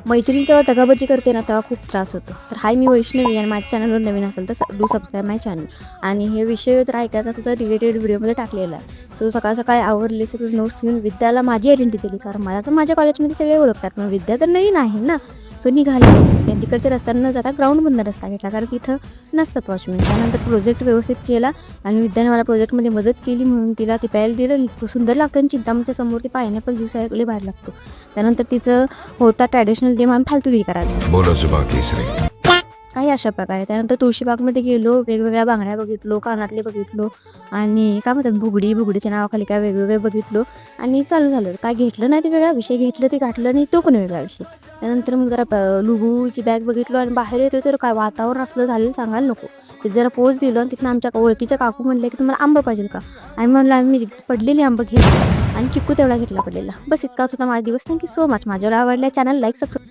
मैत्रीण जेव्हा दगाबाजी करते ना तेव्हा खूप त्रास होतो. तर हाय, मी वैष्णवी आणि माझ्या चॅनलवर नवीन असेल तर डू सबस्क्राईब माय चॅनल. आणि हे विषय जर ऐकायचा असेल तर रिलेटेड व्हिडिओमध्ये टाकलेला आहे. सो सकाळ सकाळी आवरले, सगळे नोट्स घेऊन विद्याला माझी आयडेंटिटी दिली, कारण मला तर माझ्या कॉलेजमध्ये सगळे ओळखतात, मग विद्या तर नवीन आहे ना. सो निघाले आणि तिकडच्या रस्त्यानं न जाता ग्राउंडमधनं रस्ता घेतला, कारण तिथं नसतात वॉचमॅन. त्यानंतर प्रोजेक्ट व्यवस्थित केला आणि विद्याने मला प्रोजेक्टमध्ये मदत केली, म्हणून तिला ते प्यायला दिलं. इतकं सुंदर लागतं आणि चिंतामणच्या समोर ते पायनॅपल ज्यूस आहे, लय भारी लागतो. त्यानंतर तिचं होता ट्रॅडिशनल गेम आम्ही फालतूगिरी करायला. बोलो जुबा केसरी. काही अशा प्रकारे. त्यानंतर तुळशीबागमध्ये गेलो, वेगवेगळ्या बांगड्या बघितलो, कानातले बघितलो आणि काय म्हणतात बुगडीच्या नावाखाली काय वेगवेगळे बघितलो आणि चालू झालं. काय घेतलं नाही ते वेगळा विषय, घेतलं ते गाठलं नाही तो पण वेगळा विषय. त्यानंतर मग जरा लुगूची बॅग बघितलो आणि बाहेर येतो तर काय वातावरण असलं झालेलं सांगायला नको. ते जरा पोच दिलं आणि तिथून आमच्या ओळखीच्या काकू म्हणले की तुम्हाला आंबा पाहिजे का, आणि म्हणलं आम्ही पडलेली आंबा घेतला आणि चिक्कू तेवढा घेतला पडलेला. बस इतकाच होता माझा दिवस. Thank you so much. माझ्यावर आवडल्या चॅनल लाईक सबस्क्राईब.